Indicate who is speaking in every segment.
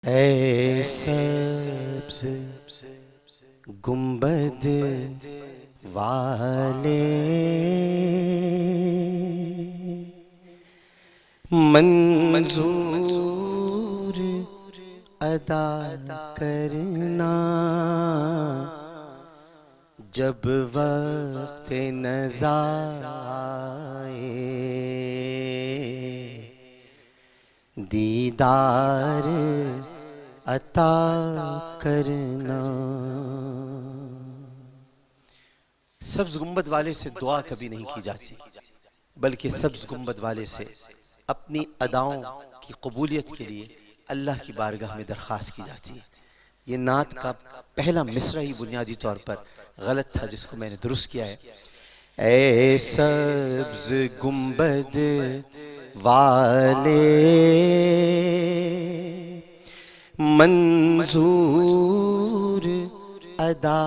Speaker 1: اے سبز گنبد والے منظور ادا کرنا جب وقت نزاع آئے، دیدار عطا کرنا۔ سبز گنبد والے سے دعا کبھی نہیں کی جاتی، بلکہ سبز گنبد والے سے اپنی اداؤں کی قبولیت کے لیے اللہ کی بارگاہ میں درخواست کی جاتی ہے۔ یہ نعت کا پہلا مصرع ہی بنیادی طور پر غلط تھا، جس کو میں نے درست کیا ہے۔ اے سبز گنبد والے منظور ادا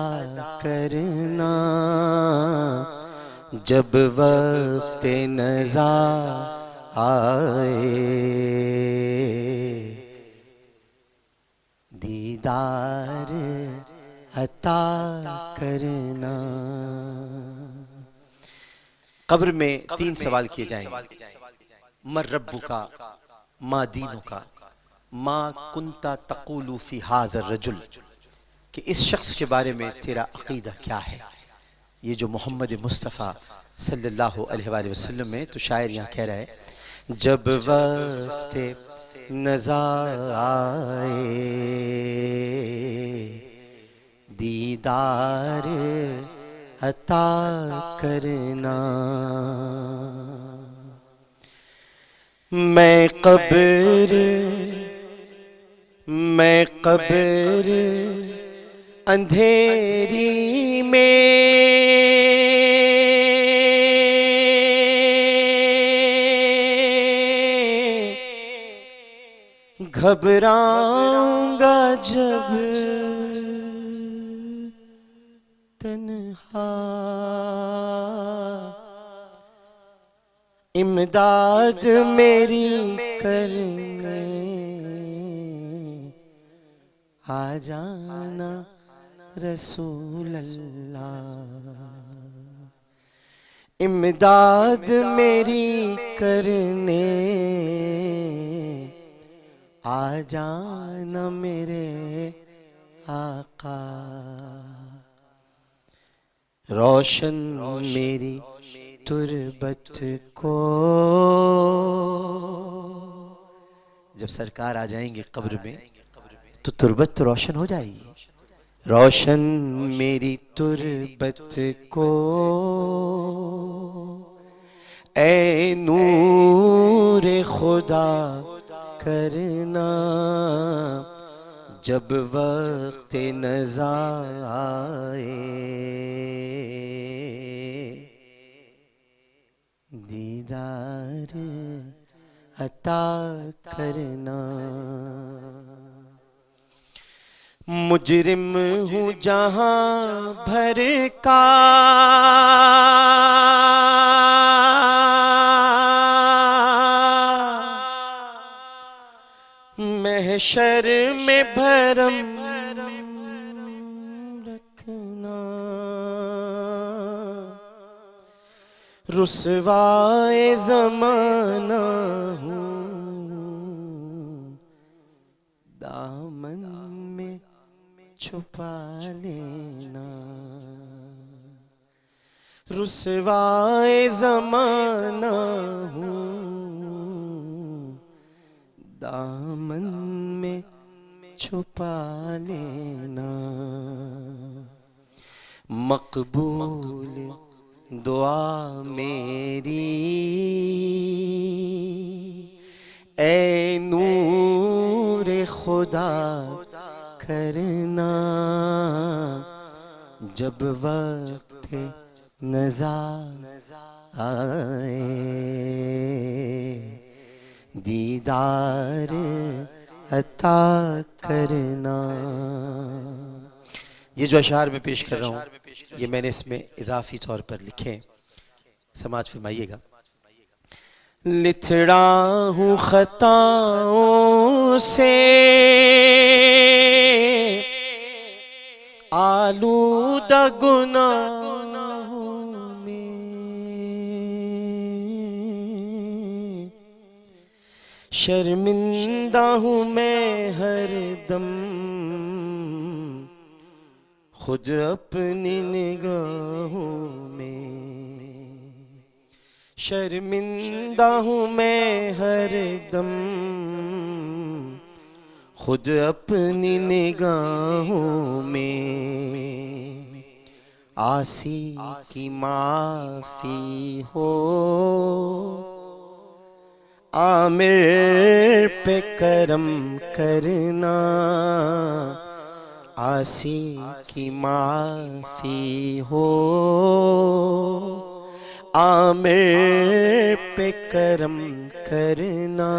Speaker 1: کرنا جب وقت نزاع آئے، دیدار عطا کرنا۔ قبر میں 3 سوال کیے جائیں گے۔ من ربک، ما دینک، ما کنت تقول فی ھذا الرجل، کہ اس شخص کے بارے میں تیرا عقیدہ کیا ہے۔ یہ جو محمد مصطفیٰ صلی اللہ علیہ وآلہ وسلم ہے، تو شاعر یہاں کہہ رہا ہے جب وقت نزاع آئے، دیدار عطا کرنا۔ میں قبر اندھیری میں گھبراؤں گا جب تنہا، امداد میری کرنے آ جانا رسول اللہ، امداد میری کرنے آ جانا میرے آقا، روشن میری تربت کو۔ جب سرکار آ جائیں گے قبر میں تو تربت تو روشن ہو جائے گی۔ روشن میری تربت کو اے نور خدا کرنا جب وقت نزاع آئے، دیدار عطا کرنا۔ مجرم ہوں جہاں بھر کا، محشر میں بھرم رکھنا، رسوائے زمانہ ہوں دامن میں چھپا لینا، رسوائے زمانہ ہوں دامن میں چھپا لینا، مقبول دعا میری اے نور خدا کرنا جب وقت نزاع آئے، دیدار عطا کرنا۔ یہ جو اشعار میں پیش کر رہا ہوں، یہ میں نے اس میں اضافی طور پر لکھے ہیں، سماعت فرمائیے گا۔ لتڑا ہوں خطاؤں سے، آلودہ گناہوں میں، شرمندہ ہوں میں ہر دم خود اپنی نگاہوں میں، شرمندہ ہوں میں ہر دم خود اپنی نگاہوں میں، عاصی کی معافی ہو، عامر پہ کرم کرنا، عاصی کی معافی ہو، عامر پہ کرم کرنا،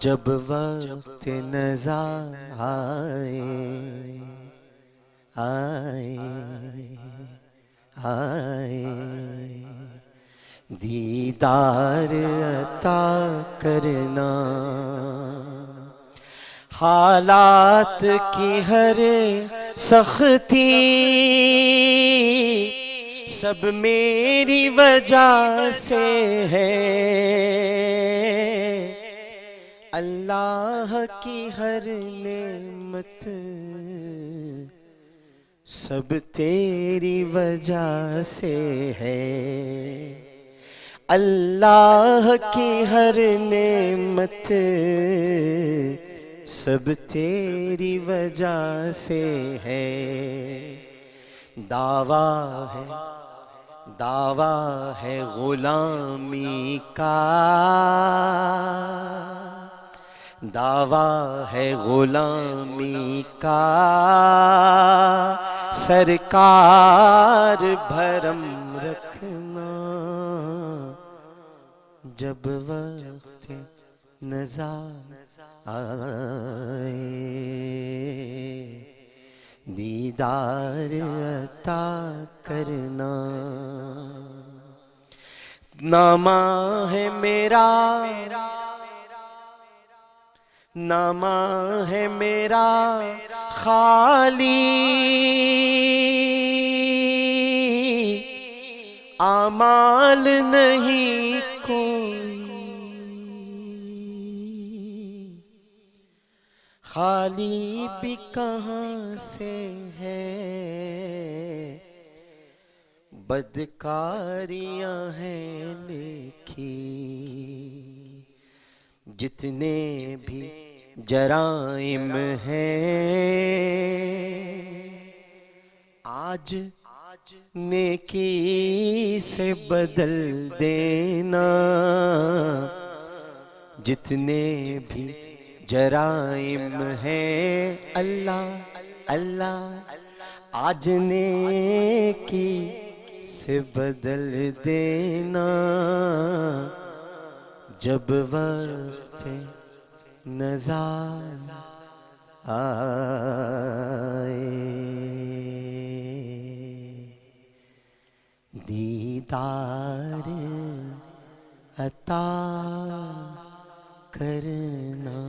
Speaker 1: جب وقت نزا آئے دیدار عطا کرنا، حالات کی ہر سختی سب میری وجہ سے ہے، اللہ کی ہر نعمت سب تیری وجہ سے ہے، اللہ کی ہر نعمت سب تیری وجہ سے ہے، دعویٰ ہے غلامی کا، دعویٰ ہے غلامی کا، سرکار بھرم رکھنا، جب وقت نزا آئے دیدار عطا کرنا، نامہ ہے میرا، نامہ ہے میرا خالی، اعمال نہیں کوئی، خالی بھی کہاں سے ہے، بدکاریاں ہیں لکھی، جتنے بھی جرائم ہیں آج نیکی سے بدل دینا، جتنے بھی جرائم ہیں اللہ اللہ آج نیکی سے بدل دینا، جب وقت نزا آئے دیدار عطا کرنا۔